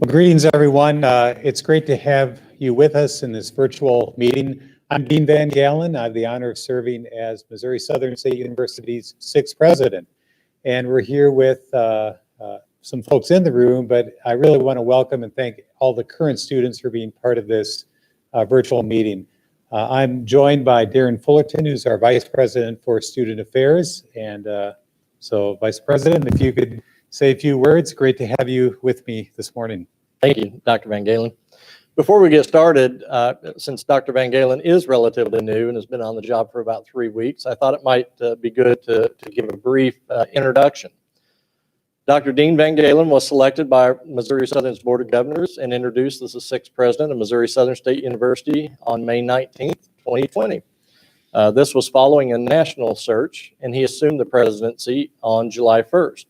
Well, greetings, everyone. It's great to have you with us in this virtual meeting. I'm Dean Van Galen. I have the honor of serving as Missouri Southern State University's sixth president. And we're here with some folks in the room, but I really want to welcome and thank all the current students for being part of this virtual meeting. I'm joined by Darren Fullerton, who's our Vice President for Student Affairs. And so, Vice President, if you could say a few words. Great to have you with me this morning. Thank you, Dr. Van Galen. Before we get started, since Dr. Van Galen is relatively new and has been on the job for about 3 weeks, I thought it might be good to give a brief introduction. Dr. Dean Van Galen was selected by Missouri Southern's Board of Governors and introduced as the sixth president of Missouri Southern State University on May 19th, 2020. This was following a national search, and he assumed the presidency on July 1st.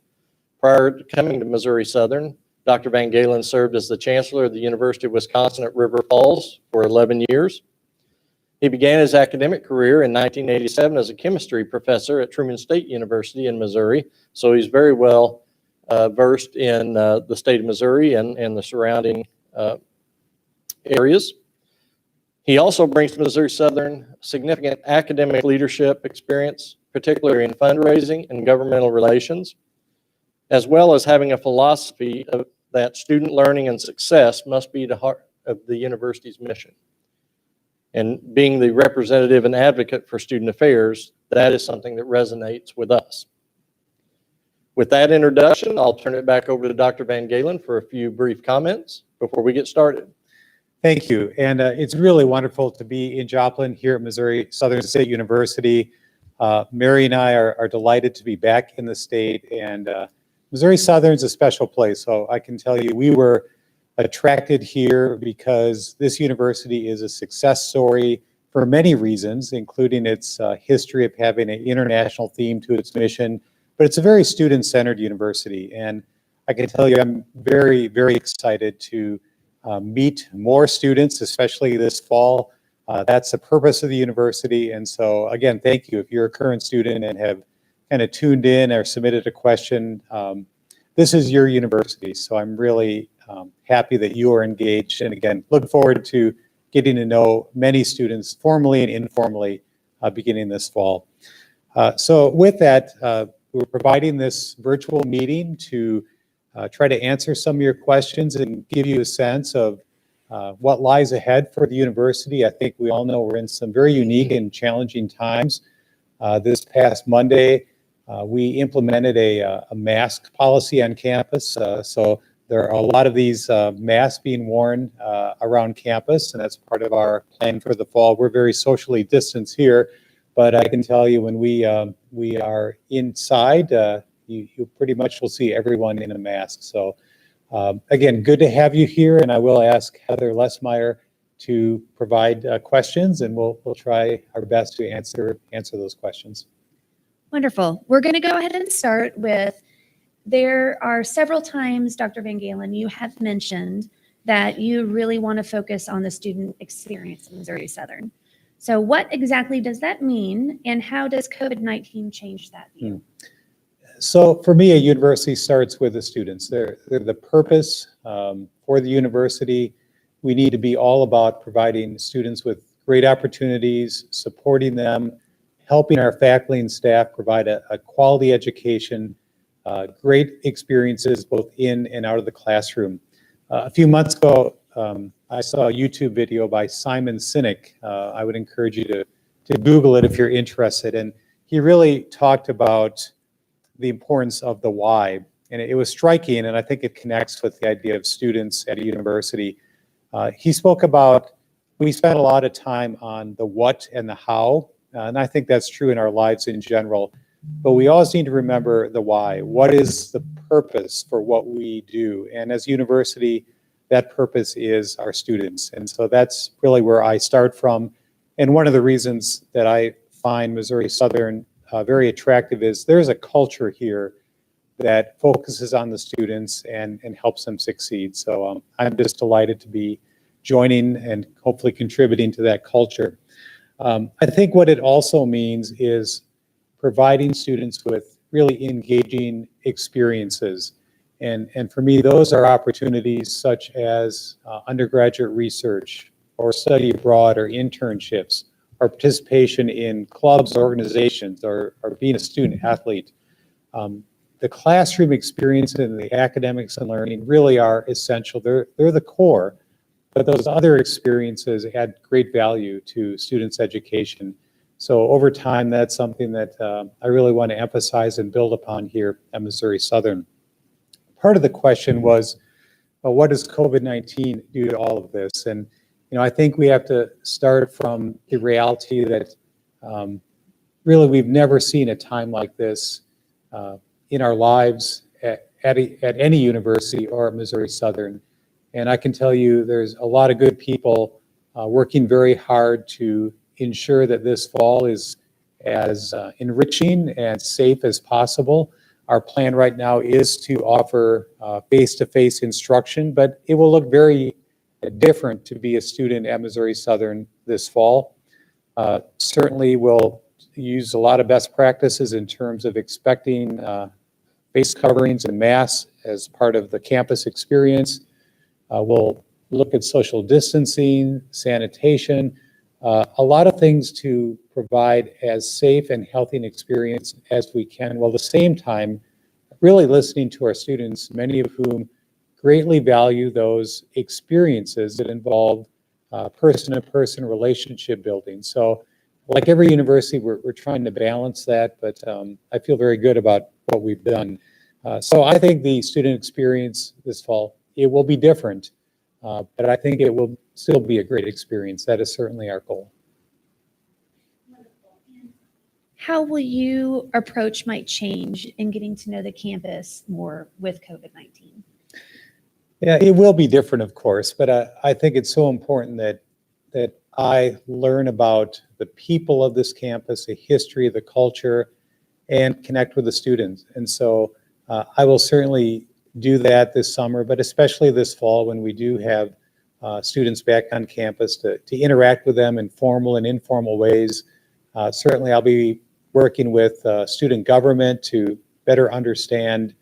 Prior to coming to Missouri Southern, Dr. Van Galen served as the Chancellor of the University of Wisconsin at River Falls for 11 years. He began his academic career in 1987 as a chemistry professor at Truman State University in Missouri, so he's very well versed in the state of Missouri and the surrounding areas. He also brings to Missouri Southern significant academic leadership experience, particularly in fundraising and governmental relations, as well as having a philosophy that student learning and success must be the heart of the university's mission. And being the representative and advocate for student affairs, that is something that resonates with us. With that introduction, I'll turn it back over to Dr. Van Galen for a few brief comments before we get started. Thank you. And it's really wonderful to be in Joplin here at Missouri Southern State University. Mary and I are delighted to be back in the state, and Missouri Southern's a special place, so I can tell you we were attracted here because this university is a success story for many reasons, including its history of having an international theme to its mission, but it's a very student-centered university, and I can tell you I'm very, very excited to meet more students, especially this fall. That's the purpose of the university, and so again, thank you. If you're a current student and have kind of tuned in or submitted a question, this is your university. So I'm really happy that you are engaged. And again, look forward to getting to know many students formally and informally beginning this fall. So with that, we're providing this virtual meeting to try to answer some of your questions and give you a sense of what lies ahead for the university. I think we all know we're in some very unique and challenging times. This past Monday, we implemented a mask policy on campus. So there are a lot of these masks being worn around campus, and that's part of our plan for the fall. We're very socially distanced here, but I can tell you when we are inside, you pretty much will see everyone in a mask. So again, good to have you here, and I will ask Heather Lesmeyer to provide questions, and we'll try our best to answer those questions. Wonderful. We're going to go ahead and start with, there are several times, Dr. Van Galen, you have mentioned that you really want to focus on the student experience in Missouri Southern. So what exactly does that mean, and how does COVID-19 change that view? So for me, a university starts with the students. They're the purpose for the university. We need to be all about providing students with great opportunities, supporting them, helping our faculty and staff provide a quality education, great experiences both in and out of the classroom. A few months ago, I saw a YouTube video by Simon Sinek. I would encourage you to Google it if you're interested. And he really talked about the importance of the why. And it was striking, and I think it connects with the idea of students at a university. He spoke about, we spent a lot of time on the what and the how. And I think that's true in our lives in general. But we always need to remember the why. What is the purpose for what we do? And as a university, that purpose is our students. And so that's really where I start from. And one of the reasons that I find Missouri Southern very attractive is there's a culture here that focuses on the students and helps them succeed. So I'm just delighted to be joining and hopefully contributing to that culture. I think what it also means is providing students with really engaging experiences. And for me, those are opportunities such as undergraduate research or study abroad or internships or participation in clubs, organizations, or being a student athlete. The classroom experience and the academics and learning really are essential. They're the core, but those other experiences add great value to students' education. So over time, that's something that I really want to emphasize and build upon here at Missouri Southern. Part of the question was, well, what does COVID-19 do to all of this? And I think we have to start from the reality that really we've never seen a time like this in our lives at any university or at Missouri Southern. And I can tell you there's a lot of good people working very hard to ensure that this fall is as enriching and safe as possible. Our plan right now is to offer face-to-face instruction, but it will look very different to be a student at Missouri Southern this fall. Certainly we'll use a lot of best practices in terms of expecting face coverings and masks as part of the campus experience. We'll look at social distancing, sanitation, a lot of things to provide as safe and healthy an experience as we can, while at the same time really listening to our students, many of whom greatly value those experiences that involve person-to-person relationship building. So like every university, we're trying to balance that, but I feel very good about what we've done. So I think the student experience this fall, it will be different, but I think it will still be a great experience. That is certainly our goal. How will you approach might change in getting to know the campus more with COVID-19? Yeah, it will be different, of course, but I think it's so important that I learn about the people of this campus, the history, the culture, and connect with the students. And so I will certainly do that this summer, but especially this fall when we do have students back on campus to interact with them in formal and informal ways. Certainly I'll be working with student government to better understand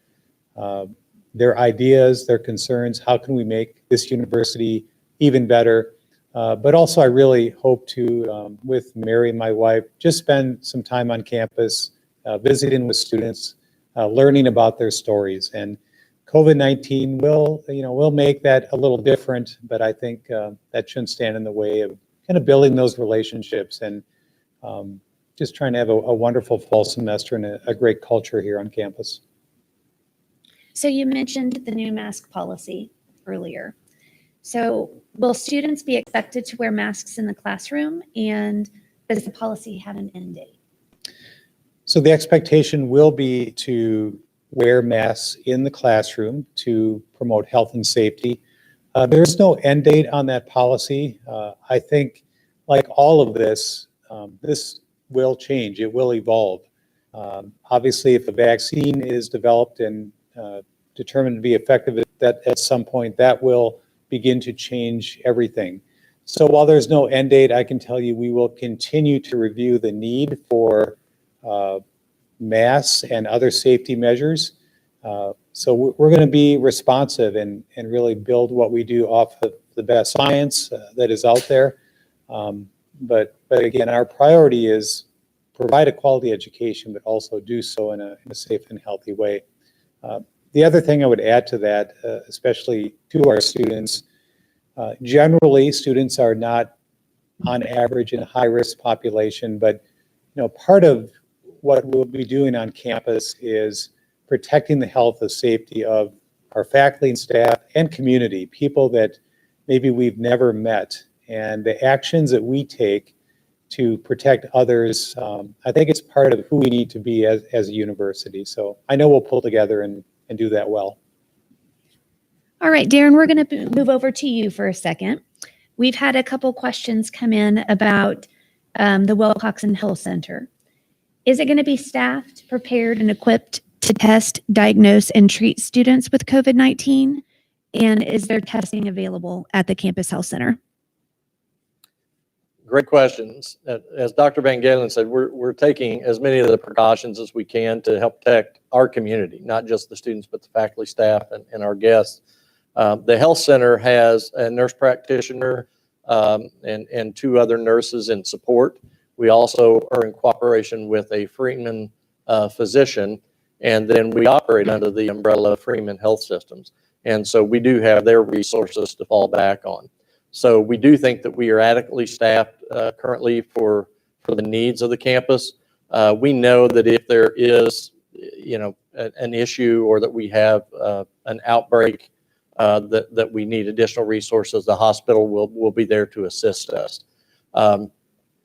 their ideas, their concerns. How can we make this university even better? But also I really hope to, with Mary, my wife, just spend some time on campus, visiting with students, learning about their stories. And COVID-19 will make that a little different, but I think that shouldn't stand in the way of kind of building those relationships and just trying to have a wonderful fall semester and a great culture here on campus. So you mentioned the new mask policy earlier. So will students be expected to wear masks in the classroom, and does the policy have an end date? So the expectation will be to wear masks in the classroom to promote health and safety. There's no end date on that policy. I think, like all of this, this will change. It will evolve. Obviously, if a vaccine is developed and determined to be effective, that at some point that will begin to change everything. So while there's no end date, I can tell you we will continue to review the need for masks and other safety measures. So we're going to be responsive and really build what we do off of the best science that is out there. But again, our priority is provide a quality education, but also do so in a safe and healthy way. The other thing I would add to that, especially to our students, generally students are not on average in a high-risk population, but part of what we'll be doing on campus is protecting the health and safety of our faculty and staff and community, people that maybe we've never met. And the actions that we take to protect others, I think it's part of who we need to be as a university. So I know we'll pull together and do that well. All right, Darren, we're going to move over to you for a second. We've had a couple questions come in about the Wilcoxon Health Center. Is it going to be staffed, prepared, and equipped to test, diagnose, and treat students with COVID-19? And is there testing available at the Campus Health Center? Great questions. As Dr. Van Galen said, we're taking as many of the precautions as we can to help protect our community, not just the students, but the faculty, staff, and our guests. The health center has a nurse practitioner and 2 other nurses in support. We also are in cooperation with a Freeman physician, and then we operate under the umbrella of Freeman Health Systems. And so we do have their resources to fall back on. So we do think that we are adequately staffed currently for the needs of the campus. We know that if there is, an issue or that we have an outbreak that we need additional resources, the hospital will be there to assist us.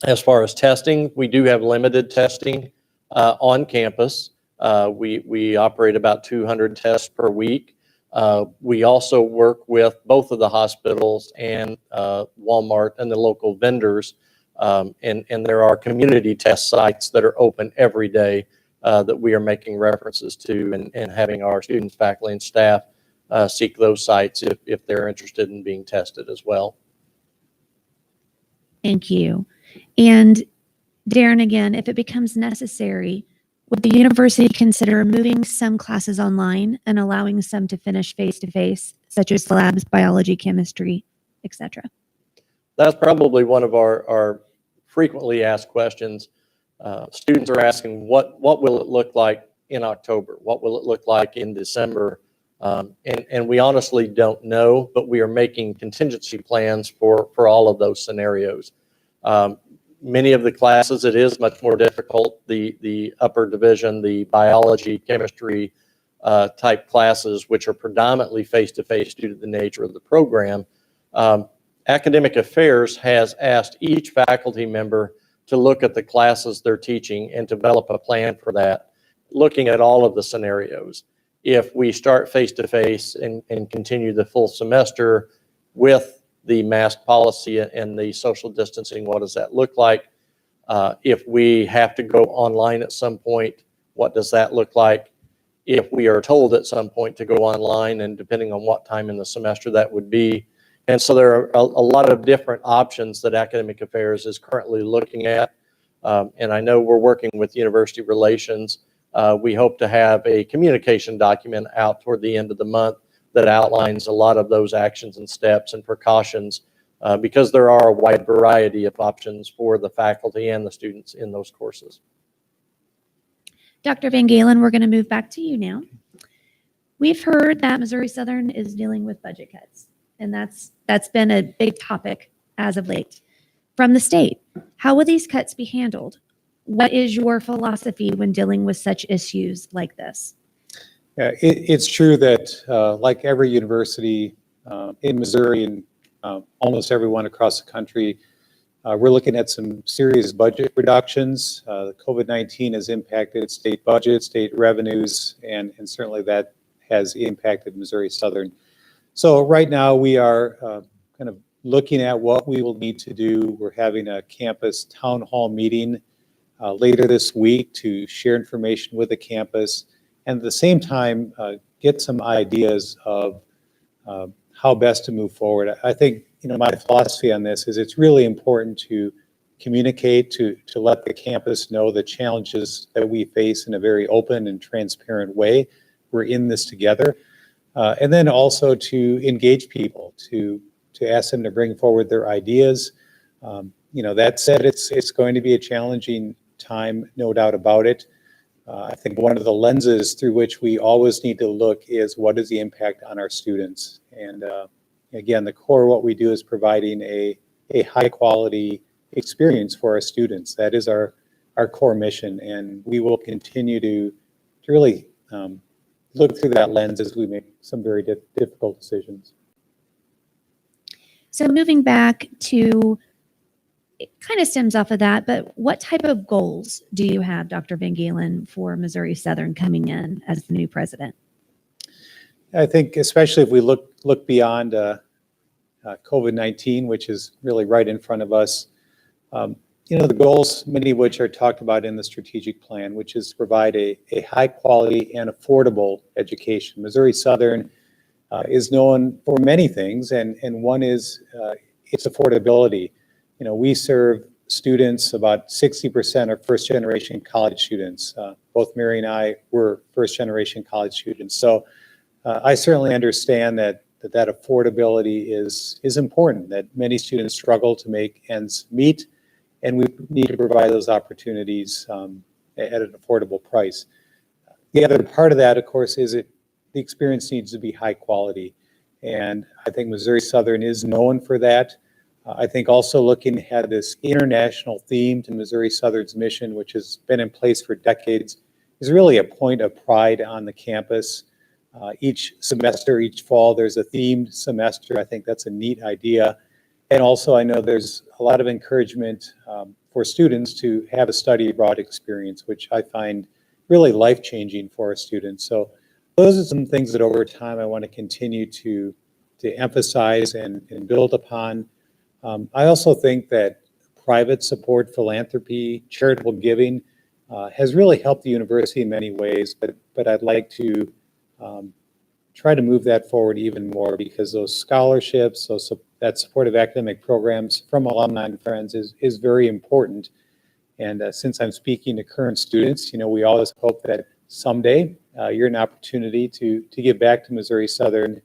As far as testing, we do have limited testing on campus. We operate about 200 tests per week. We also work with both of the hospitals and Walmart and the local vendors, and there are community test sites that are open every day that we are making references to and having our students, faculty, and staff seek those sites if they're interested in being tested as well. Thank you. And Darren, again, if it becomes necessary, would the university consider moving some classes online and allowing some to finish face-to-face, such as labs, biology, chemistry, etc.? That's probably one of our frequently asked questions. Students are asking, what will it look like in October? What will it look like in December? And we honestly don't know, but we are making contingency plans for all of those scenarios. Many of the classes, it is much more difficult. The upper division, the biology, chemistry type classes, which are predominantly face-to-face due to the nature of the program. Academic Affairs has asked each faculty member to look at the classes they're teaching and develop a plan for that, looking at all of the scenarios. If we start face-to-face and continue the full semester with the mask policy and the social distancing, what does that look like? If we have to go online at some point, what does that look like? If we are told at some point to go online, and depending on what time in the semester that would be. And so there are a lot of different options that Academic Affairs is currently looking at. And I know we're working with University Relations. We hope to have a communication document out toward the end of the month that outlines a lot of those actions and steps and precautions, because there are a wide variety of options for the faculty and the students in those courses. Dr. Van Galen, we're going to move back to you now. We've heard that Missouri Southern is dealing with budget cuts, and that's been a big topic as of late. From the state, how will these cuts be handled? What is your philosophy when dealing with such issues like this? Yeah, it's true that like every university in Missouri and almost everyone across the country, we're looking at some serious budget reductions. The COVID-19 has impacted state budgets, state revenues, and certainly that has impacted Missouri Southern. So right now we are kind of looking at what we will need to do. We're having a campus town hall meeting later this week to share information with the campus, and at the same time get some ideas of how best to move forward. I think my philosophy on this is it's really important to communicate, to let the campus know the challenges that we face in a very open and transparent way. We're in this together. And then also to engage people, to ask them to bring forward their ideas. That said, it's going to be a challenging time, no doubt about it. I think one of the lenses through which we always need to look is what is the impact on our students. And again, the core of what we do is providing a high quality experience for our students. That is our core mission, and we will continue to really look through that lens as we make some very difficult decisions. So moving back to, it kind of stems off of that, but what type of goals do you have, Dr. Van Galen, for Missouri Southern coming in as the new president? I think especially if we look beyond COVID-19, which is really right in front of us, the goals, many of which are talked about in the strategic plan, which is to provide a high quality and affordable education. Missouri Southern is known for many things, and one is its affordability. we serve students, about 60% are first-generation college students. Both Mary and I were first-generation college students. So I certainly understand that affordability is important, that many students struggle to make ends meet, and we need to provide those opportunities at an affordable price. The other part of that, of course, is the experience needs to be high quality. And I think Missouri Southern is known for that. I think also looking at this international theme to Missouri Southern's mission, which has been in place for decades, is really a point of pride on the campus. Each semester, each fall, there's a themed semester. I think that's a neat idea. And also, I know there's a lot of encouragement for students to have a study abroad experience, which I find really life-changing for our students. So those are some things that over time I want to continue to emphasize and build upon. I also think that private support, philanthropy, charitable giving has really helped the university in many ways, but I'd like to try to move that forward even more, because those scholarships, that supportive academic programs from alumni and friends is very important. And since I'm speaking to current students, we always hope that someday you're an opportunity to give back to Missouri Southern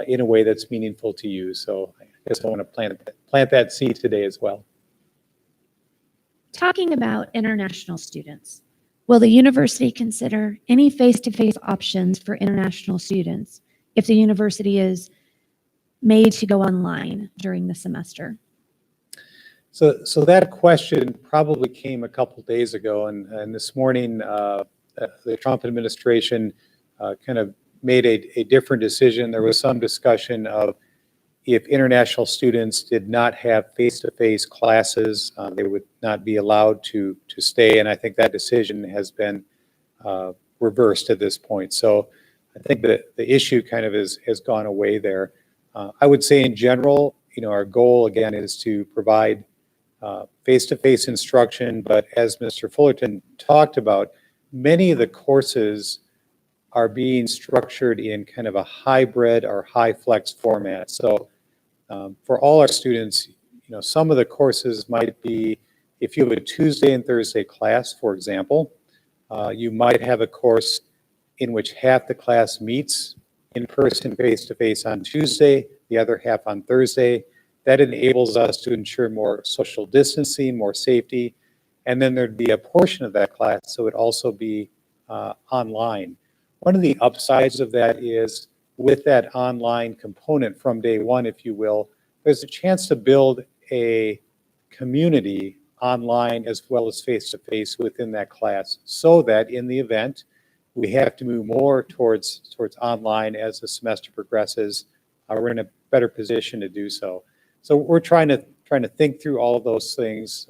in a way that's meaningful to you. So I guess I want to plant that seed today as well. Talking about international students, will the university consider any face-to-face options for international students if the university is made to go online during the semester? So that question probably came a couple days ago, and this morning the Trump administration kind of made a different decision. There was some discussion of if international students did not have face-to-face classes, they would not be allowed to stay, and I think that decision has been reversed at this point. So I think that the issue kind of has gone away there. I would say in general, our goal again is to provide face-to-face instruction, but as Mr. Fullerton talked about, many of the courses are being structured in kind of a hybrid or high flex format. So for all our students, some of the courses might be, if you have a Tuesday and Thursday class, for example, you might have a course in which half the class meets in person face-to-face on Tuesday, the other half on Thursday. That enables us to ensure more social distancing, more safety, and then there'd be a portion of that class, so it'd also be online. One of the upsides of that is with that online component from day one, if you will, there's a chance to build a community online as well as face-to-face within that class, so that in the event we have to move more towards online as the semester progresses, we're in a better position to do so. So we're trying to think through all of those things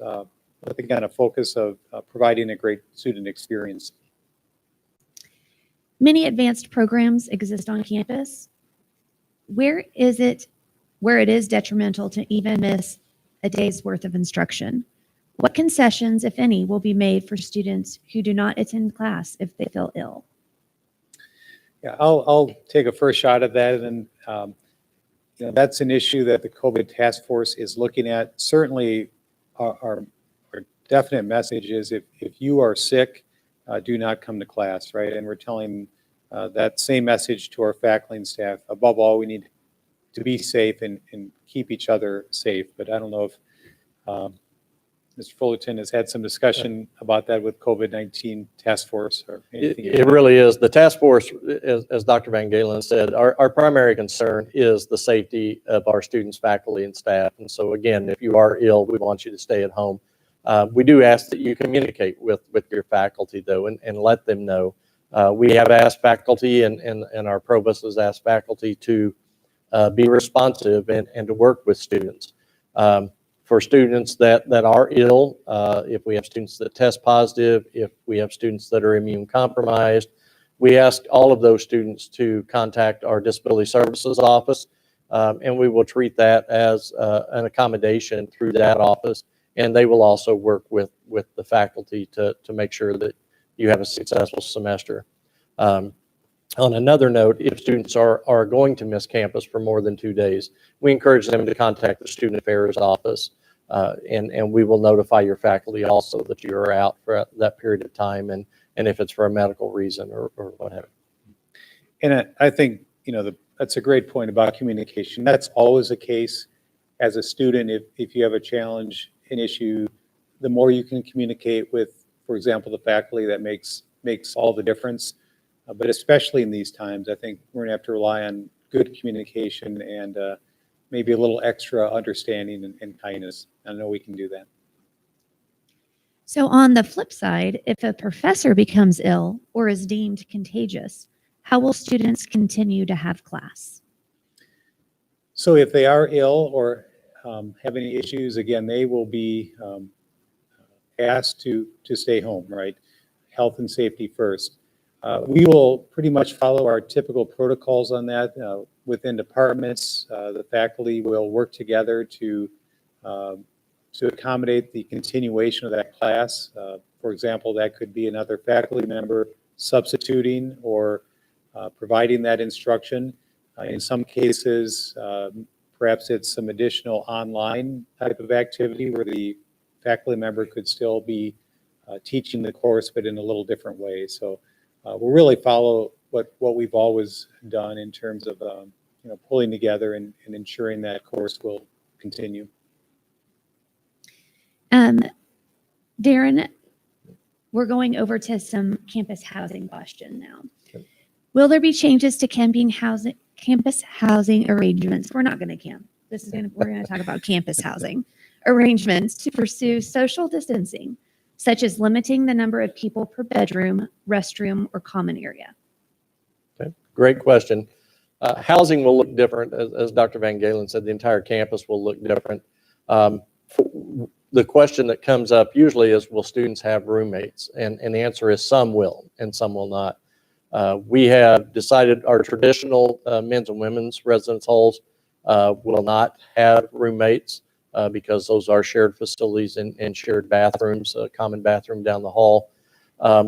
with the kind of focus of providing a great student experience. Many advanced programs exist on campus. Where it is detrimental to even miss a day's worth of instruction? What concessions, if any, will be made for students who do not attend class if they feel ill? Yeah, I'll take a first shot at that, and that's an issue that the COVID task force is looking at. Certainly, our definite message is if you are sick, do not come to class, right? And we're telling that same message to our faculty and staff. Above all, we need to be safe and keep each other safe. But I don't know if Mr. Fullerton has had some discussion about that with COVID-19 task force or anything. It really is. The task force, as Dr. Van Galen said, our primary concern is the safety of our students, faculty, and staff. And so again, if you are ill, we want you to stay at home. We do ask that you communicate with your faculty, though, and let them know. We have asked faculty, and our provost has asked faculty to be responsive and to work with students. For students that are ill, if we have students that test positive, if we have students that are immune compromised, we ask all of those students to contact our disability services office, and we will treat that as an accommodation through that office. And they will also work with the faculty to make sure that you have a successful semester. On another note, if students are going to miss campus for more than 2 days, we encourage them to contact the Student Affairs office And we will notify your faculty also that you are out for that period of time, and if it's for a medical reason or what have you. And I think, that's a great point about communication. That's always the case as a student. If you have a challenge, an issue, the more you can communicate with, for example, the faculty, that makes all the difference. But especially in these times, I think we're gonna have to rely on good communication and maybe a little extra understanding and kindness. I know we can do that. So on the flip side, if a professor becomes ill or is deemed contagious, how will students continue to have class? So if they are ill or have any issues, again, they will be asked to stay home, right? Health and safety first. We will pretty much follow our typical protocols on that. Within departments, the faculty will work together to accommodate the continuation of that class. For example, that could be another faculty member substituting or providing that instruction. In some cases, perhaps it's some additional online type of activity where the faculty member could still be teaching the course, but in a little different way. So we'll really follow what we've always done in terms of pulling together and ensuring that course will continue. Darren, we're going over to some campus housing question now. Will there be changes to campus housing arrangements? We're not going to camp. We're going to talk about campus housing arrangements to pursue social distancing, such as limiting the number of people per bedroom, restroom, or common area. Okay, great question. Housing will look different, as Dr. Van Galen said. The entire campus will look different. The question that comes up usually is, will students have roommates? And the answer is some will and some will not. We have decided our traditional men's and women's residence halls will not have roommates because those are shared facilities and shared bathrooms, a common bathroom down the hall.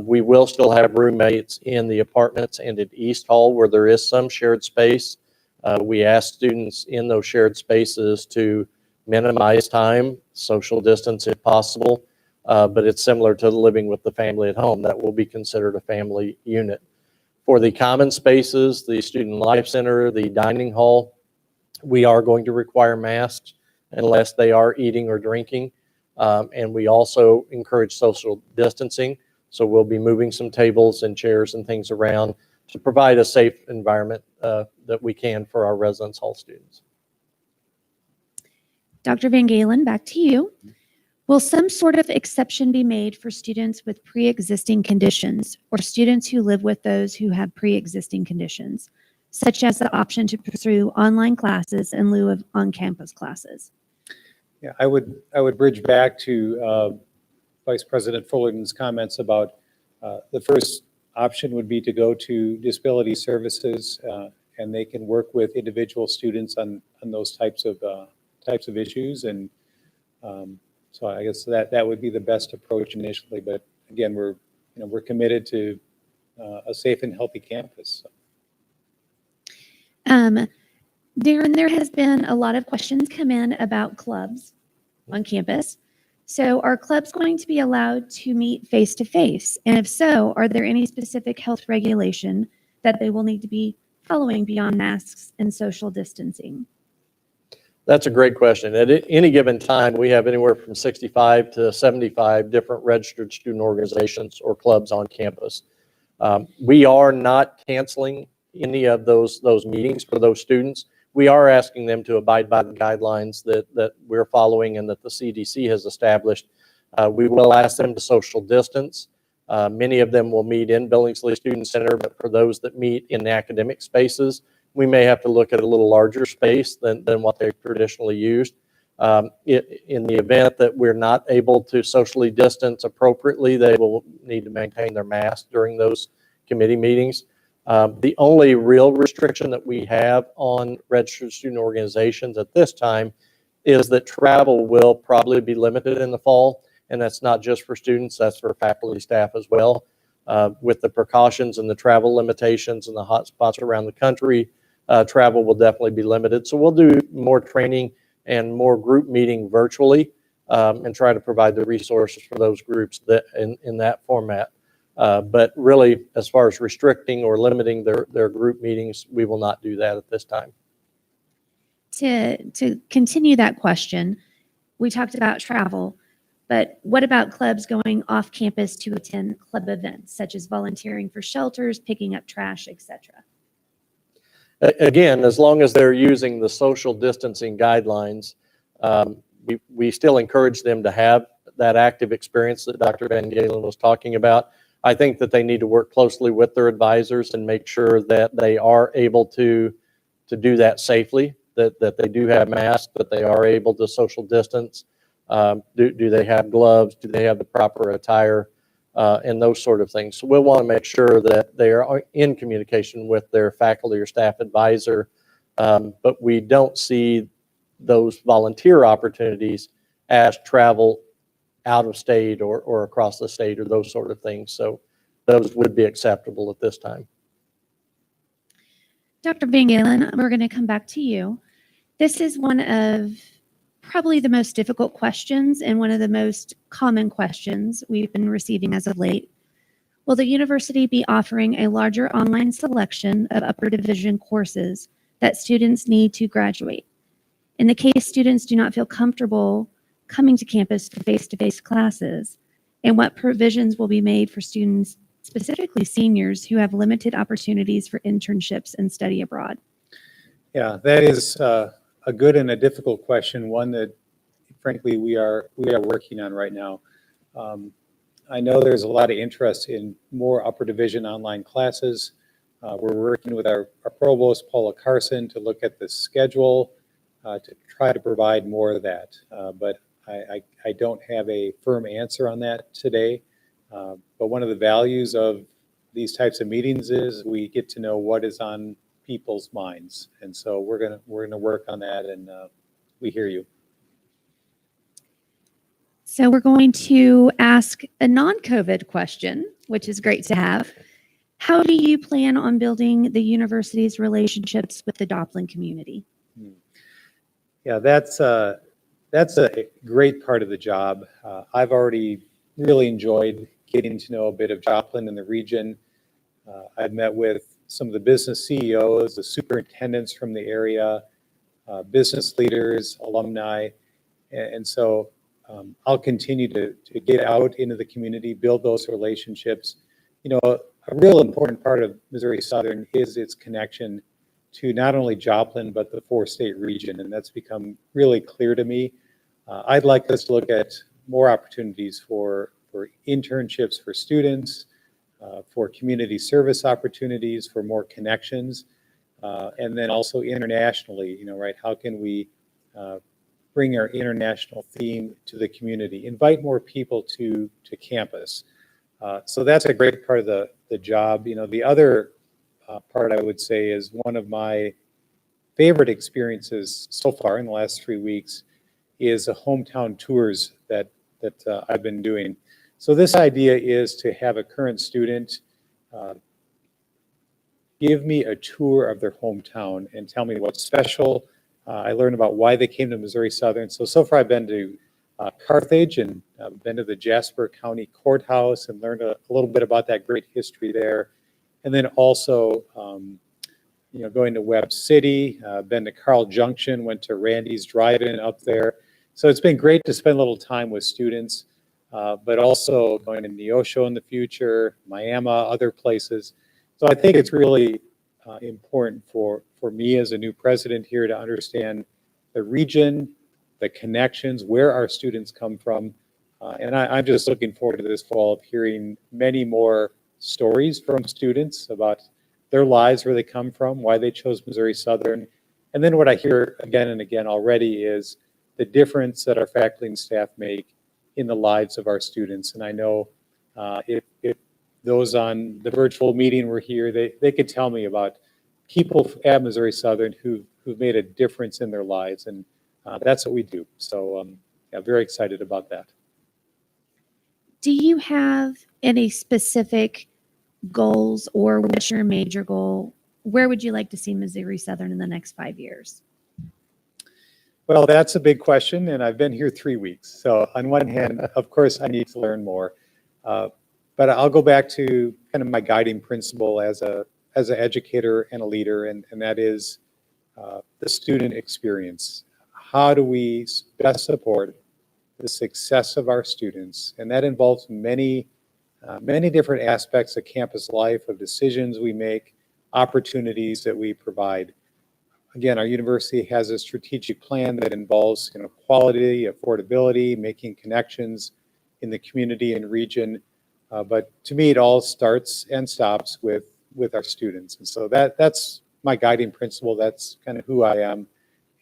We will still have roommates in the apartments and at East Hall where there is some shared space. We ask students in those shared spaces to minimize time, social distance if possible, but it's similar to living with the family at home. That will be considered a family unit. For the common spaces, the Student Life Center, the dining hall, we are going to require masks unless they are eating or drinking. And we also encourage social distancing. So we'll be moving some tables and chairs and things around to provide a safe environment that we can for our residence hall students. Dr. Van Galen, back to you. Will some sort of exception be made for students with pre-existing conditions or students who live with those who have pre-existing conditions, such as the option to pursue online classes in lieu of on-campus classes? Yeah, I would bridge back to Vice President Fullerton's comments about the first option would be to go to disability services, and they can work with individual students on those types of issues. And so I guess that would be the best approach initially. But again, we're committed to a safe and healthy campus. Darren, there has been a lot of questions come in about clubs on campus. So are clubs going to be allowed to meet face-to-face? And if so, are there any specific health regulation that they will need to be following beyond masks and social distancing? That's a great question. At any given time, we have anywhere from 65 to 75 different registered student organizations or clubs on campus. We are not canceling any of those meetings for those students. We are asking them to abide by the guidelines that we're following and that the CDC has established. We will ask them to social distance. Many of them will meet in Billingsley Student Center, but for those that meet in academic spaces, we may have to look at a little larger space than what they've traditionally used. In the event that we're not able to socially distance appropriately, they will need to maintain their mask during those committee meetings. The only real restriction that we have on registered student organizations at this time is that travel will probably be limited in the fall, and that's not just for students, that's for faculty, staff as well. With the precautions and the travel limitations and the hot spots around the country, travel will definitely be limited. So we'll do more training and more group meeting virtually, and try to provide the resources for those groups that in that format. But really, as far as restricting or limiting their group meetings, we will not do that at this time. To continue that question, we talked about travel, but what about clubs going off campus to attend club events, such as volunteering for shelters, picking up trash, etc.? Again, as long as they're using the social distancing guidelines, we still encourage them to have that active experience that Dr. Van Galen was talking about. I think that they need to work closely with their advisors and make sure that they are able to do that safely, that they do have masks, that they are able to social distance. Do they have gloves? Do they have the proper attire? And those sort of things. So we'll want to make sure that they are in communication with their faculty or staff advisor, but we don't see those volunteer opportunities as travel out of state or across the state or those sort of things. So those would be acceptable at this time. Dr. Van Galen, we're going to come back to you. This is one of probably the most difficult questions and one of the most common questions we've been receiving as of late. Will the university be offering a larger online selection of upper division courses that students need to graduate? In the case students do not feel comfortable coming to campus for face-to-face classes, and what provisions will be made for students, specifically seniors, who have limited opportunities for internships and study abroad? Yeah, that is a good and a difficult question, one that frankly we are working on right now. I know there's a lot of interest in more upper division online classes. We're working with our provost, Paula Carson, to look at the schedule to try to provide more of that. But I don't have a firm answer on that today. But one of the values of these types of meetings is we get to know what is on people's minds, and so we're gonna work on that, and we hear you. So we're going to ask a non-COVID question, which is great to have. How do you plan on building the university's relationships with the Doppling community? Yeah, that's a great part of the job. I've already really enjoyed getting to know a bit of Joplin and the region. I've met with some of the business CEOs, the superintendents from the area, business leaders, alumni, and so I'll continue to get out into the community, build those relationships. You know, a real important part of Missouri Southern is its connection to not only Joplin, but the four-state region, and that's become really clear to me. I'd like us to look at more opportunities for internships for students, for community service opportunities, for more connections, and then also internationally, you know, right? How can we bring our international theme to the community, invite more people to campus? So that's a great part of the job. You know, the other part I would say is one of my favorite experiences so far in the last 3 weeks is the hometown tours that I've been doing. So this idea is to have a current student give me a tour of their hometown and tell me what's special. I learned about why they came to Missouri Southern. So far I've been to Carthage and been to the Jasper County Courthouse and learned a little bit about that great history there. And then also, you know, going to Webb City, been to Carl Junction, went to Randy's Drive-In up there. So it's been great to spend a little time with students, but also going to Neosho in the future, Miami, other places. So I think it's really important for me as a new president here to understand the region, the connections, where our students come from. And I'm just looking forward to this fall of hearing many more stories from students about their lives, where they come from, why they chose Missouri Southern. And then what I hear again and again already is the difference that our faculty and staff make in the lives of our students. And I know if those on the virtual meeting were here, they could tell me about people at Missouri Southern who've made a difference in their lives. And that's what we do. So yeah, very excited about that. Do you have any specific goals, or what's your major goal? Where would you like to see Missouri Southern in the next 5 years? Well, that's a big question, and I've been here 3 weeks. So on one hand, of course, I need to learn more. But I'll go back to kind of my guiding principle as an educator and a leader, and that is the student experience. How do we best support the success of our students? And that involves many different aspects of campus life, of decisions we make, opportunities that we provide. Again, our university has a strategic plan that involves, quality, affordability, making connections in the community and region. But to me, it all starts and stops with our students. And so that's my guiding principle. That's kind of who I am.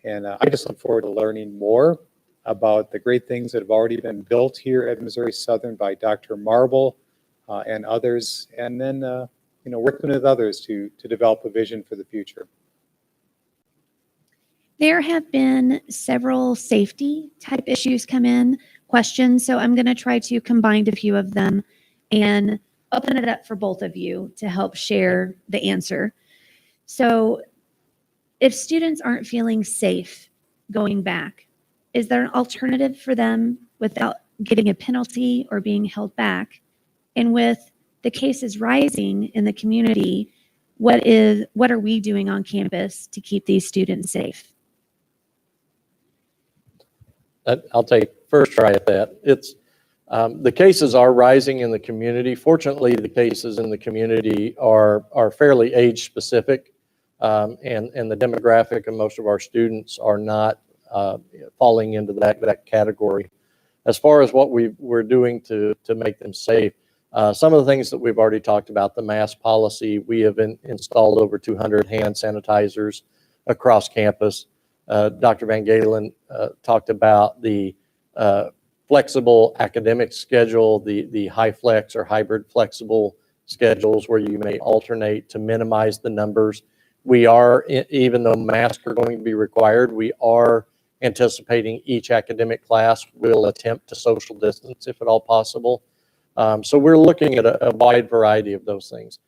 And I just look forward to learning more about the great things that have already been built here at Missouri Southern by Dr. Marble and others, and then working with others to develop a vision for the future. There have been several safety type issues come in, questions, so I'm going to try to combine a few of them and open it up for both of you to help share the answer. So if students aren't feeling safe going back, is there an alternative for them without getting a penalty or being held back? And with the cases rising in the community, what are we doing on campus to keep these students safe? I'll take first try at that. It's the cases are rising in the community. Fortunately, the cases in the community are fairly age specific, and the demographic of most of our students are not falling into that category. As far as what we're doing to make them safe, some of the things that we've already talked about, the mask policy, we have installed over 200 hand sanitizers across campus. Dr. Van Galen talked about the flexible academic schedule, the high flex or hybrid flexible schedules where you may alternate to minimize the numbers. We are, even though masks are going to be required, we are anticipating each academic class will attempt to social distance if at all possible. So we're looking at a wide variety of those things.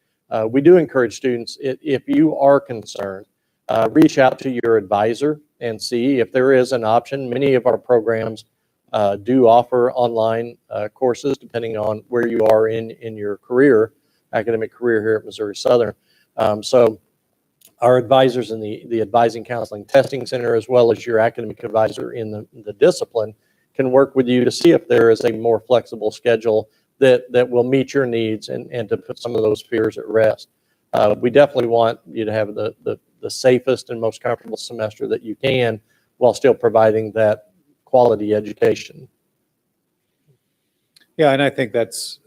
We do encourage students, if you are concerned, reach out to your advisor and see if there is an option. Many of our programs do offer online courses depending on where you are in your academic career here at Missouri Southern. So our advisors in the Advising Counseling Testing Center, as well as your academic advisor in the discipline, can work with you to see if there is a more flexible schedule that will meet your needs and to put some of those fears at rest. We definitely want you to have the safest and most comfortable semester that you can while still providing that quality education. Yeah, and I think that's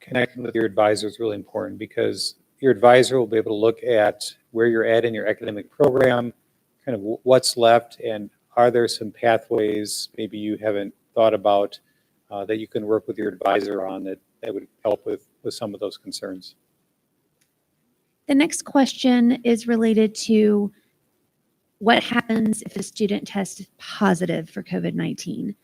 connecting with your advisor is really important, because your advisor will be able to look at where you're at in your academic program, kind of what's left, and are there some pathways maybe you haven't thought about that you can work with your advisor on that would help with some of those concerns. The next question is related to what happens if a student tests positive for COVID-19?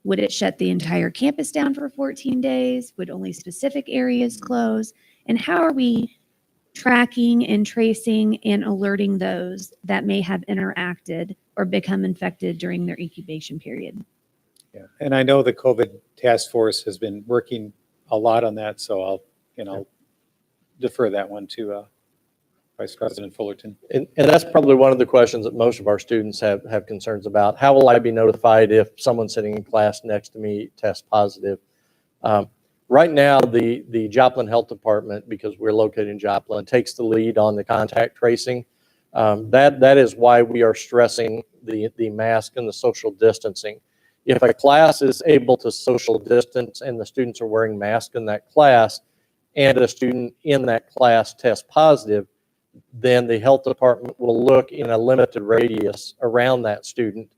Would it shut the entire campus down for 14 days? Would only specific areas close? And how are we tracking and tracing and alerting those that may have interacted or become infected during their incubation period? Yeah, and I know the COVID task force has been working a lot on that, so I'll defer that one to Vice President Fullerton. And that's probably one of the questions that most of our students have concerns about. How will I be notified if someone sitting in class next to me tests positive? Right now, the Joplin Health Department, because we're located in Joplin, takes the lead on the contact tracing. That is why we are stressing the mask and the social distancing. If a class is able to social distance and the students are wearing masks in that class, and a student in that class tests positive, then the health department will look in a limited radius around that student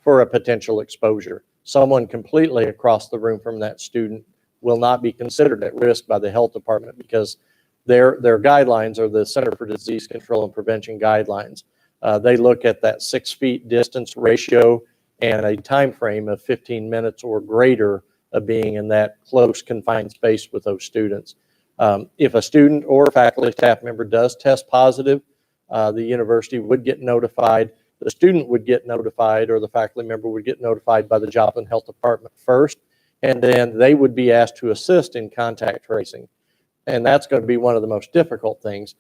for a potential exposure. Someone completely across the room from that student will not be considered at risk by the health department, because their guidelines are the Center for Disease Control and Prevention guidelines. They look at that 6 feet distance ratio and a time frame of 15 minutes or greater of being in that close confined space with those students. If a student or faculty staff member does test positive, the university would get notified. the student would get notified, or the faculty member would get notified by the Joplin Health Department first, and then they would be asked to assist in contact tracing. And that's going to be one of the most difficult things.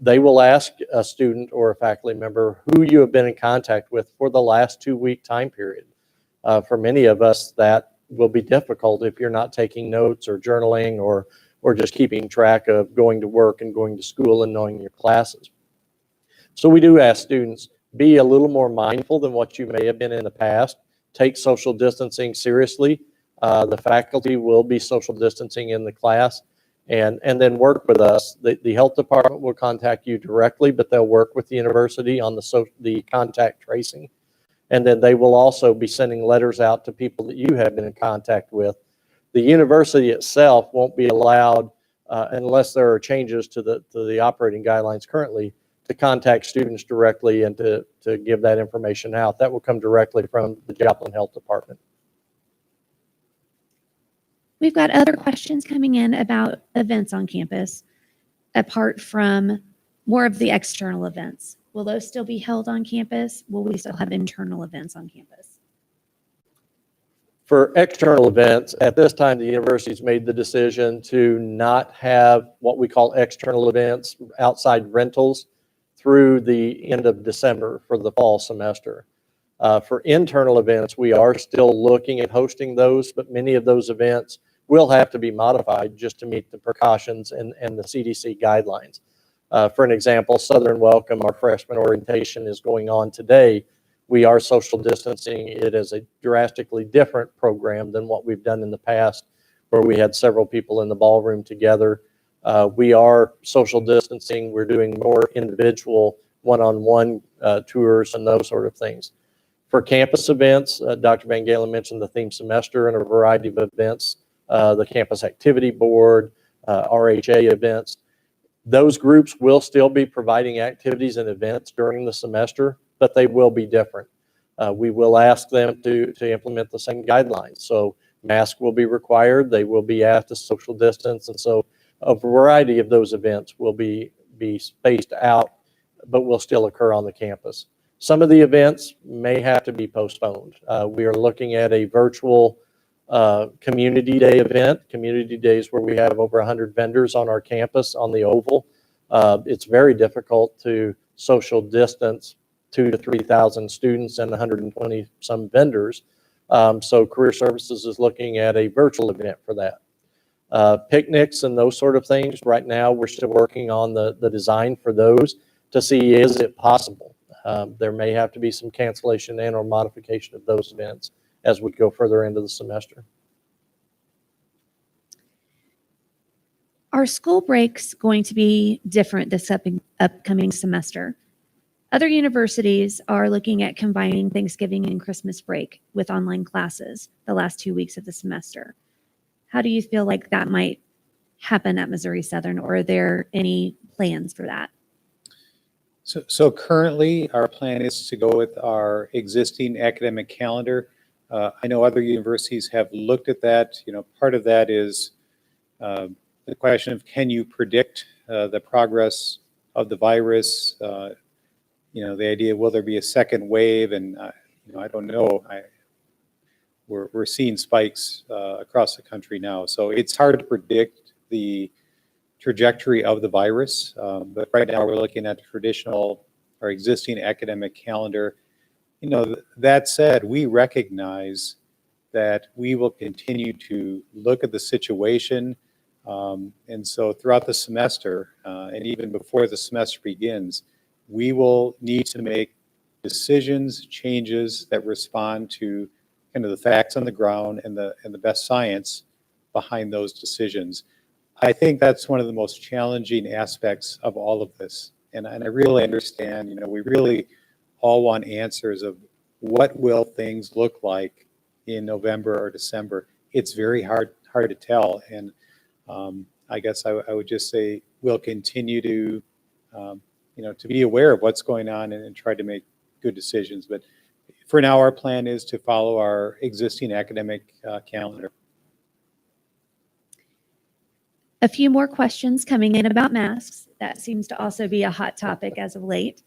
They will ask a student or a faculty member who you have been in contact with for the last 2-week time period. For many of us, that will be difficult if you're not taking notes or journaling or just keeping track of going to work and going to school and knowing your classes. So we do ask students, be a little more mindful than what you may have been in the past. Take social distancing seriously. The faculty will be social distancing in the class, and then work with us. The health department will contact you directly, but they'll work with the university on the contact tracing. And then they will also be sending letters out to people that you have been in contact with. The university itself won't be allowed, unless there are changes to the operating guidelines currently, to contact students directly and to give that information out. That will come directly from the Joplin Health Department. We've got other questions coming in about events on campus, apart from more of the external events. Will those still be held on campus? Will we still have internal events on campus? For external events, at this time, the university's made the decision to not have what we call external events, outside rentals, through the end of December for the fall semester. For internal events, we are still looking at hosting those, but many of those events will have to be modified just to meet the precautions and the CDC guidelines. For an example, Southern Welcome, our freshman orientation, is going on today. We are social distancing. It is a drastically different program than what we've done in the past, where we had several people in the ballroom together. We are social distancing. We're doing more individual one-on-one tours and those sort of things. For campus events, Dr. Van Galen mentioned the theme semester and a variety of events, the campus activity board, RHA events. Those groups will still be providing activities and events during the semester, but they will be different. We will ask them to implement the same guidelines. So masks will be required. They will be asked to social distance. And so a variety of those events will be spaced out, but will still occur on the campus. Some of the events may have to be postponed. We are looking at a virtual community day event. Community days where we have over 100 vendors on our campus on the Oval. It's very difficult to social distance 2,000 to 3,000 students and 120 some vendors. So Career Services is looking at a virtual event for that. Picnics and those sort of things. Right now, we're still working on the design for those to see, is it possible? There may have to be some cancellation and or modification of those events as we go further into the semester. Are school breaks going to be different this upcoming semester? Other universities are looking at combining Thanksgiving and Christmas break with online classes the last 2 weeks of the semester. How do you feel like that might happen at Missouri Southern, or are there any plans for that? So currently, our plan is to go with our existing academic calendar. I know other universities have looked at that. Part of that is the question of, can you predict the progress of the virus? The idea, will there be a second wave? And I don't know. We're seeing spikes across the country now, so it's hard to predict the trajectory of the virus. But right now, we're looking at our existing academic calendar. That said, we recognize that we will continue to look at the situation. And so throughout the semester, and even before the semester begins, we will need to make decisions, changes that respond to kind of the facts on the ground and the best science behind those decisions. I think that's one of the most challenging aspects of all of this. And I really understand, we really all want answers of what will things look like in November or December. It's very hard to tell. And I guess I would just say we'll continue to, to be aware of what's going on and try to make good decisions. But for now, our plan is to follow our existing academic calendar. A few more questions coming in about masks. That seems to also be a hot topic as of late.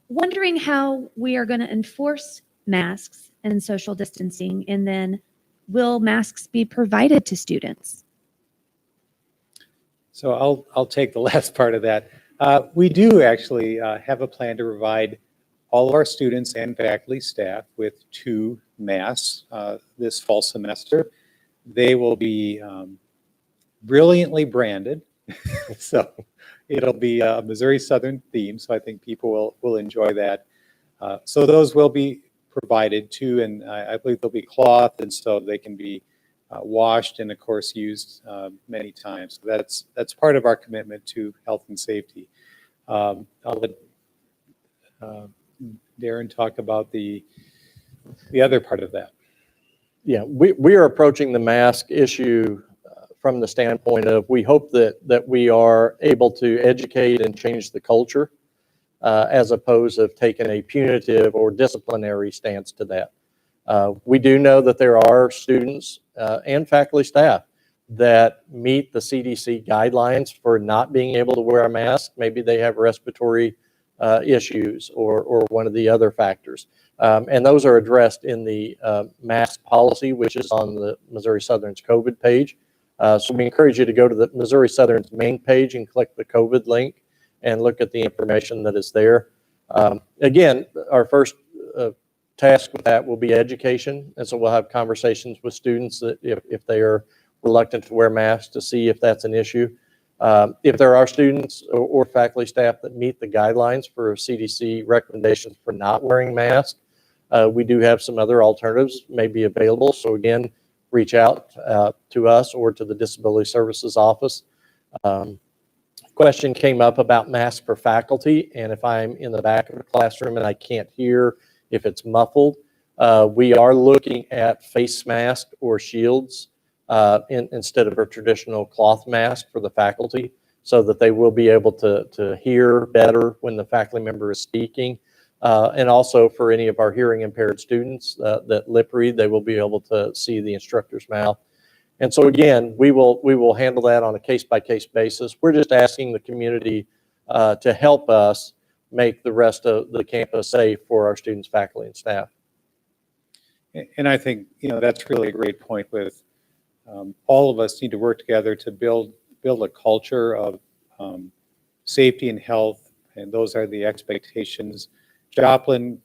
wondering how we are going to enforce masks and social distancing, and then will masks be provided to students? So I'll take the last part of that. We do actually have a plan to provide all of our students and faculty staff with 2 masks this fall semester. They will be brilliantly branded. So it'll be a Missouri Southern theme. So I think people will enjoy that. So those will be provided too, and I believe they'll be cloth, and so they can be washed and of course used many times. So that's part of our commitment to health and safety. I'll let Darren talk about the other part of that. Yeah, we are approaching the mask issue from the standpoint of we hope that we are able to educate and change the culture as opposed to taking a punitive or disciplinary stance to that. We do know that there are students and faculty staff that meet the CDC guidelines for not being able to wear a mask. Maybe they have respiratory issues or one of the other factors. And those are addressed in the mask policy, which is on the Missouri Southern's COVID page. So we encourage you to go to the Missouri Southern's main page and click the COVID link and look at the information that is there. Again, our first task with that will be education. And so we'll have conversations with students that if they are reluctant to wear masks to see if that's an issue. If there are students or faculty staff that meet the guidelines for CDC recommendations for not wearing masks, we do have some other alternatives may be available. So again, reach out to us or to the Disability Services Office. Question came up about masks for faculty, and if I'm in the back of the classroom and I can't hear, if it's muffled, we are looking at face masks or shields instead of a traditional cloth mask for the faculty, so that they will be able to hear better when the faculty member is speaking. And also for any of our hearing impaired students that lip read, they will be able to see the instructor's mouth. And so again, we will handle that on a case-by-case basis. We're just asking the community to help us make the rest of the campus safe for our students, faculty, and staff. And I think, that's really a great point with all of us need to work together to build a culture of safety and health, and those are the expectations. Joplin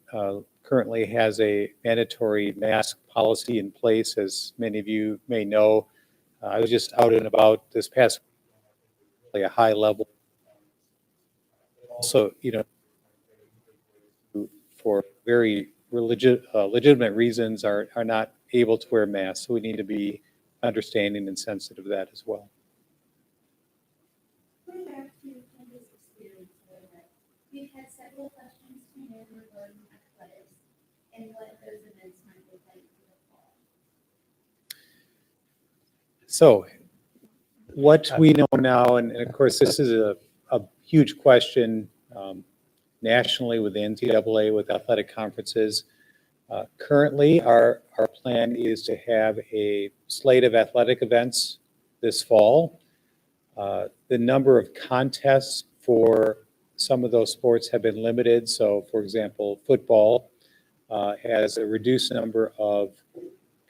currently has a mandatory mask policy in place, as many of you may know. I was just out and about this past week, a high level. Also, for very legitimate reasons are not able to wear masks. So we need to be understanding and sensitive to that as well. Going back to campus experience a little bit, we've had several questions come in regarding athletics and what those events might look like for the fall. So what we know now, and of course this is a huge question nationally with the NCAA, with athletic conferences. Currently, our plan is to have a slate of athletic events this fall. The number of contests for some of those sports have been limited. So, for example, football has a reduced number of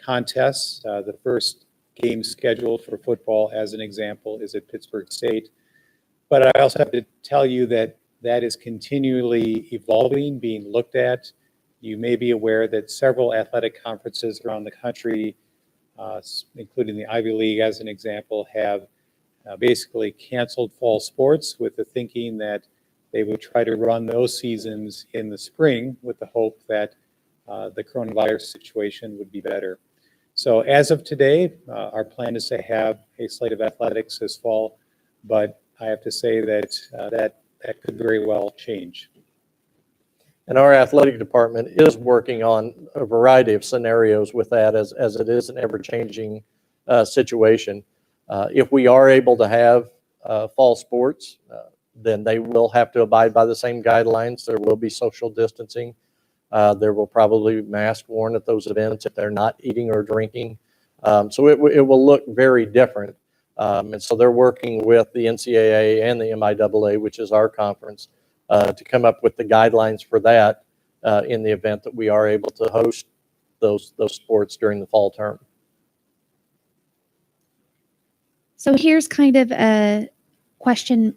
contests. The first game scheduled for football, as an example, is at Pittsburgh State. But I also have to tell you that is continually evolving, being looked at. You may be aware that several athletic conferences around the country, including the Ivy League as an example, have basically canceled fall sports with the thinking that they would try to run those seasons in the spring with the hope that the coronavirus situation would be better. So as of today, our plan is to have a slate of athletics this fall, but I have to say that that could very well change. And our athletic department is working on a variety of scenarios with that as it is an ever-changing situation. If we are able to have fall sports, then they will have to abide by the same guidelines. There will be social distancing. There will probably be masks worn at those events if they're not eating or drinking. So it will look very different. And so they're working with the NCAA and the MIAA, which is our conference, to come up with the guidelines for that in the event that we are able to host those sports during the fall term. So here's kind of a question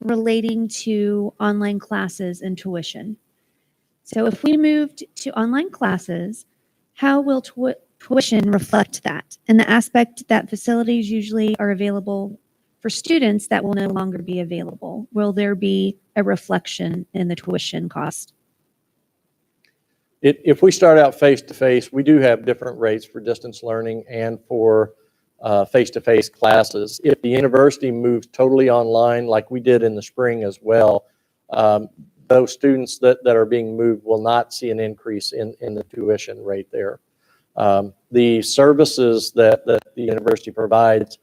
relating to online classes and tuition. So if we moved to online classes, how will tuition reflect that? And the aspect that facilities usually are available for students that will no longer be available. Will there be a reflection in the tuition cost? If we start out face-to-face, we do have different rates for distance learning and for face-to-face classes. If the university moves totally online, like we did in the spring as well, those students that are being moved will not see an increase in the tuition rate there. The services that the university provides,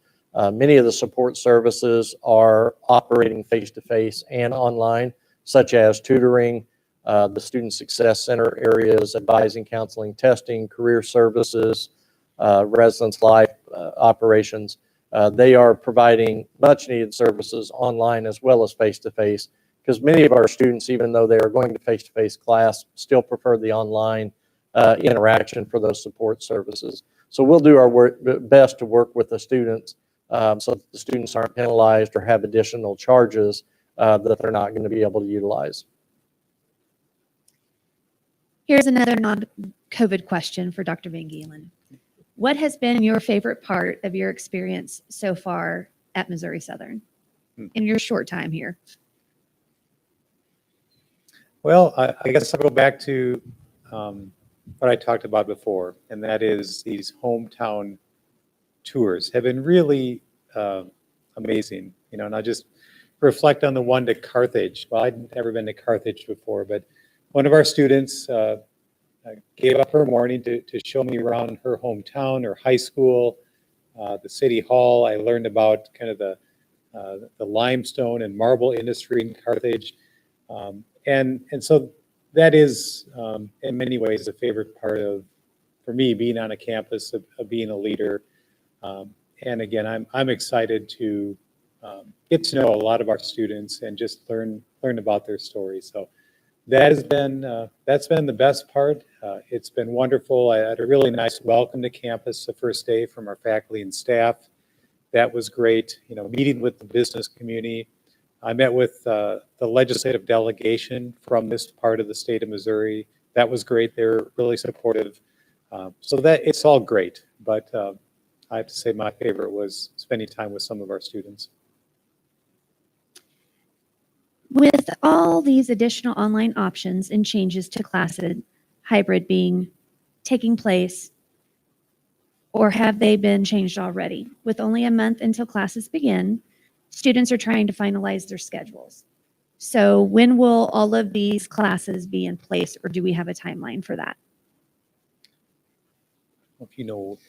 many of the support services are operating face-to-face and online, such as tutoring, the Student Success Center areas, advising, counseling, testing, career services, residence life operations. They are providing much needed services online as well as face-to-face, because many of our students, even though they are going to face-to-face class, still prefer the online interaction for those support services. So we'll do our best to work with the students so that the students aren't penalized or have additional charges that they're not going to be able to utilize. Here's another non-COVID question for Dr. Van Galen. What has been your favorite part of your experience so far at Missouri Southern in your short time here? Well, I guess I'll go back to what I talked about before, and that is these hometown tours have been really amazing. You know, and I just reflect on the one to Carthage. Well, I'd never been to Carthage before, but one of our students gave up her morning to show me around her hometown, her high school, the city hall. I learned about kind of the limestone and marble industry in Carthage. And so that is, in many ways, a favorite part of, for me, being on a campus, of being a leader. And again, I'm excited to get to know a lot of our students and just learn about their stories. So that's been the best part. It's been wonderful. I had a really nice welcome to campus the first day from our faculty and staff. That was great. You know, meeting with the business community. I met with the legislative delegation from this part of the state of Missouri. That was great. They're really supportive. So that it's all great. But I have to say my favorite was spending time with some of our students. With all these additional online options and changes to classes, hybrid taking place, or have they been changed already? With only a month until classes begin, students are trying to finalize their schedules. So when will all of these classes be in place, or do we have a timeline for that? If you know,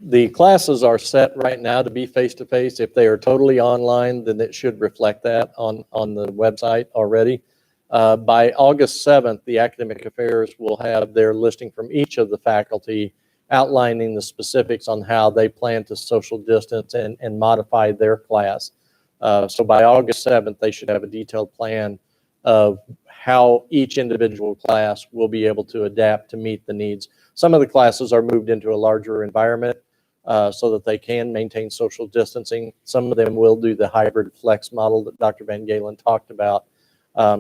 The classes are set right now to be face-to-face. If they are totally online, then it should reflect that on the website already. By August 7th, the Academic Affairs will have their listing from each of the faculty outlining the specifics on how they plan to social distance and modify their class. So by August 7th, they should have a detailed plan of how each individual class will be able to adapt to meet the needs. Some of the classes are moved into a larger environment so that they can maintain social distancing. Some of them will do the hybrid flex model that Dr. Van Galen talked about.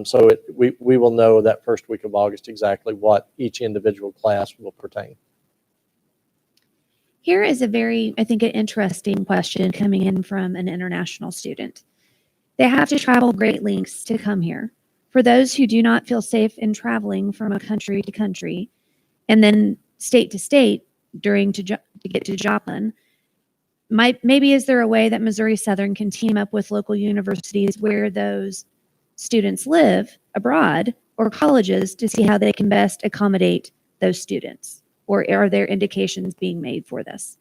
So we will know that first week of August exactly what each individual class will pertain. Here is a very, I think, an interesting question coming in from an international student. They have to travel great lengths to come here. For those who do not feel safe in traveling from a country to country and then state to state to get to Joplin, maybe is there a way that Missouri Southern can team up with local universities where those students live abroad or colleges to see how they can best accommodate those students? Or are there indications being made for this?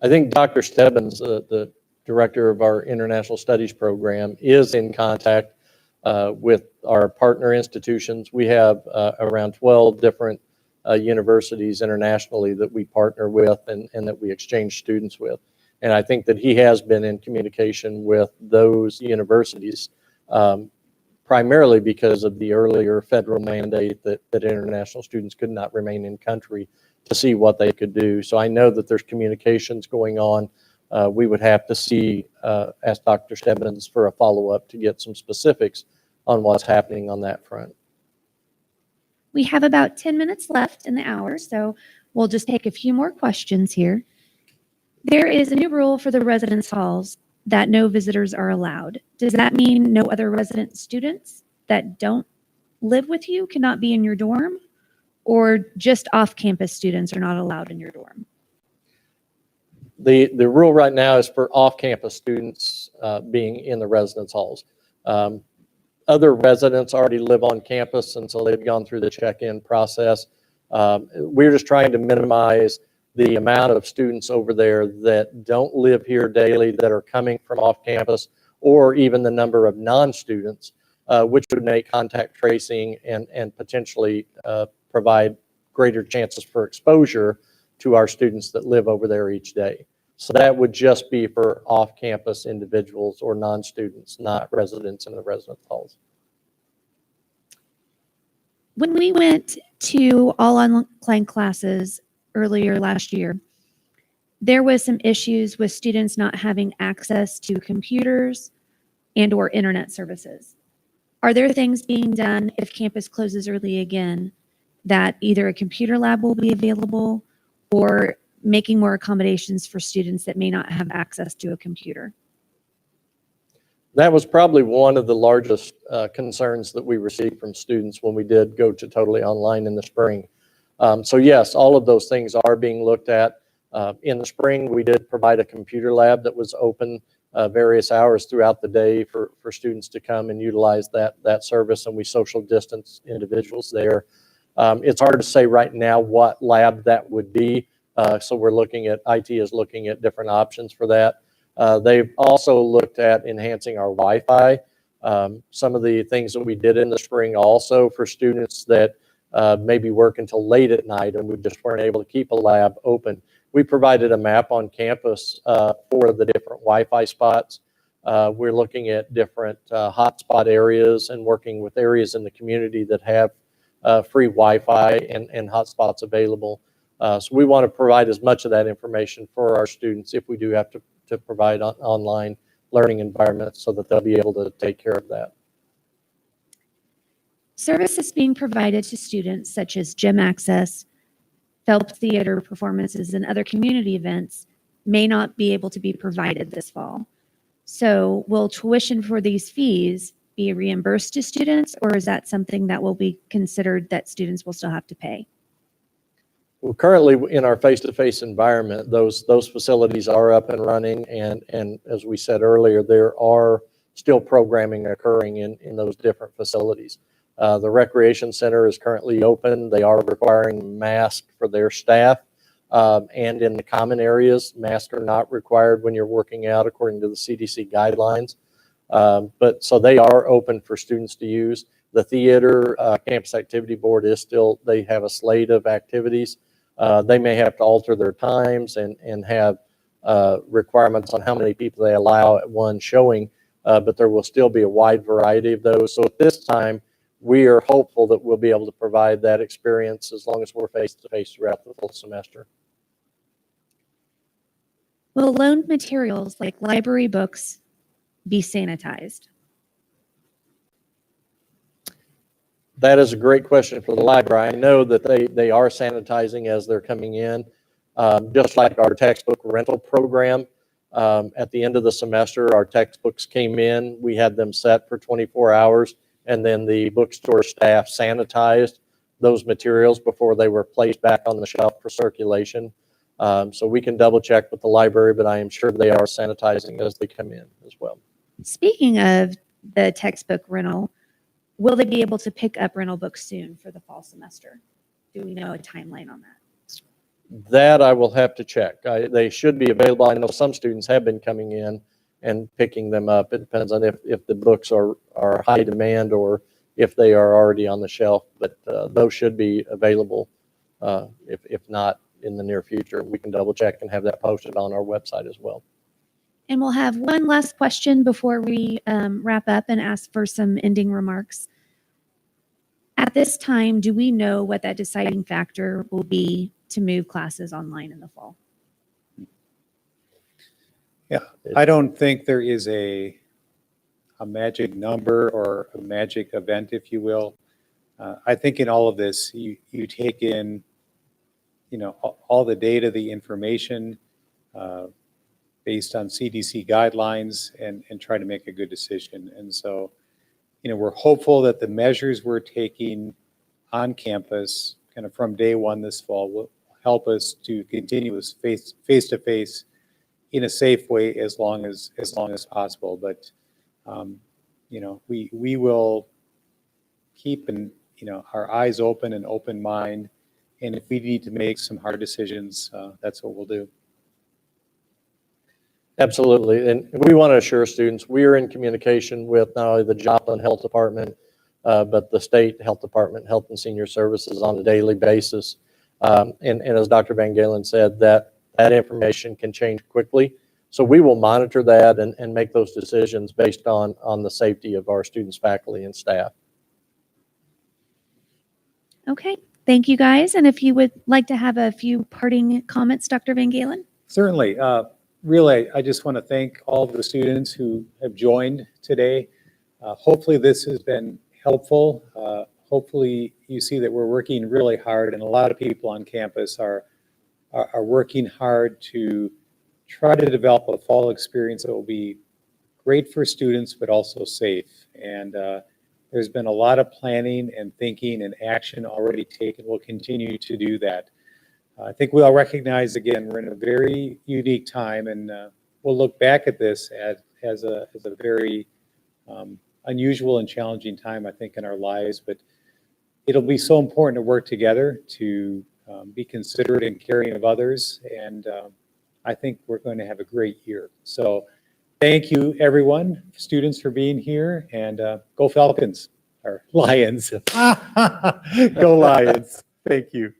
I think Dr. Stebbins, the director of our International Studies program, is in contact with our partner institutions. We have around 12 different universities internationally that we partner with and that we exchange students with. And I think that he has been in communication with those universities, primarily because of the earlier federal mandate that international students could not remain in country, to see what they could do. So I know that there's communications going on. We would have to see, ask Dr. Stebbins for a follow-up to get some specifics on what's happening on that front. We have about 10 minutes left in the hour, so we'll just take a few more questions here. There is a new rule for the residence halls that no visitors are allowed. Does that mean no other resident students that don't live with you cannot be in your dorm, or just off-campus students are not allowed in your dorm? The rule right now is for off-campus students being in the residence halls. Other residents already live on campus, and so they've gone through the check-in process. We're just trying to minimize the amount of students over there that don't live here daily, that are coming from off campus, or even the number of non-students, which would make contact tracing and potentially provide greater chances for exposure to our students that live over there each day. So that would just be for off-campus individuals or non-students, not residents in the residence halls. When we went to all online classes earlier last year, there was some issues with students not having access to computers and or internet services. Are there things being done if campus closes early again that either a computer lab will be available or making more accommodations for students that may not have access to a computer? That was probably one of the largest concerns that we received from students when we did go to totally online in the spring. So yes, all of those things are being looked at. In the spring, we did provide a computer lab that was open various hours throughout the day for students to come and utilize that service, and we social distance individuals there. It's hard to say right now what lab that would be. So we're looking at, IT is looking at different options for that. They've also looked at enhancing our Wi-Fi. Some of the things that we did in the spring also for students that maybe work until late at night and we just weren't able to keep a lab open. We provided a map on campus for the different Wi-Fi spots. We're looking at different hotspot areas and working with areas in the community that have free Wi-Fi and hotspots available. So we want to provide as much of that information for our students if we do have to provide online learning environments so that they'll be able to take care of that. Services being provided to students such as gym access, Phelps Theater performances, and other community events may not be able to be provided this fall. So will tuition for these fees be reimbursed to students, or is that something that will be considered that students will still have to pay? Well, currently in our face-to-face environment, those facilities are up and running, and as we said earlier, there are still programming occurring in those different facilities. The recreation center is currently open. They are requiring masks for their staff, and in the common areas, masks are not required when you're working out according to the CDC guidelines. But so they are open for students to use. The theater campus activity board is still, they have a slate of activities. They may have to alter their times and have requirements on how many people they allow at one showing, but there will still be a wide variety of those. So at this time, we are hopeful that we'll be able to provide that experience as long as we're face-to-face throughout the full semester. Will loaned materials like library books be sanitized? That is a great question for the library. I know that they are sanitizing as they're coming in, just like our textbook rental program. At the end of the semester, our textbooks came in. We had them set for 24 hours, and then the bookstore staff sanitized those materials before they were placed back on the shelf for circulation. So we can double check with the library, but I am sure they are sanitizing as they come in as well. Speaking of the textbook rental, will they be able to pick up rental books soon for the fall semester? Do we know a timeline on that? That I will have to check. They should be available. I know some students have been coming in and picking them up. It depends on if the books are high demand or if they are already on the shelf, but those should be available. If not in the near future, we can double check and have that posted on our website as well. And we'll have one last question before we wrap up and ask for some ending remarks. At this time, do we know what that deciding factor will be to move classes online in the fall? Yeah, I don't think there is a magic number or a magic event, if you will. I think in all of this, you take in, all the data, the information based on CDC guidelines and try to make a good decision. And so, we're hopeful that the measures we're taking on campus kind of from day one this fall will help us to continue this face-to-face in a safe way as long as possible. But we will keep our eyes open and open mind, and if we need to make some hard decisions, that's what we'll do. Absolutely. And we want to assure students we are in communication with not only the Joplin Health Department, but the state health department, Health and Senior Services on a daily basis. And as Dr. Van Galen said, that information can change quickly. So we will monitor that and make those decisions based on the safety of our students, faculty, and staff. Okay, thank you guys. And if you would like to have a few parting comments, Dr. Van Galen? Certainly. Really, I just want to thank all of the students who have joined today. Hopefully this has been helpful. Hopefully you see that we're working really hard, and a lot of people on campus are working hard to try to develop a fall experience that will be great for students, but also safe. And there's been a lot of planning and thinking and action already taken. We'll continue to do that. I think we all recognize, again, we're in a very unique time, and we'll look back at this as a very unusual and challenging time, I think, in our lives. But it'll be so important to work together, to be considerate and caring of others, and I think we're going to have a great year. So thank you, everyone, students, for being here, and go Falcons, or Lions. Go Lions. Thank you.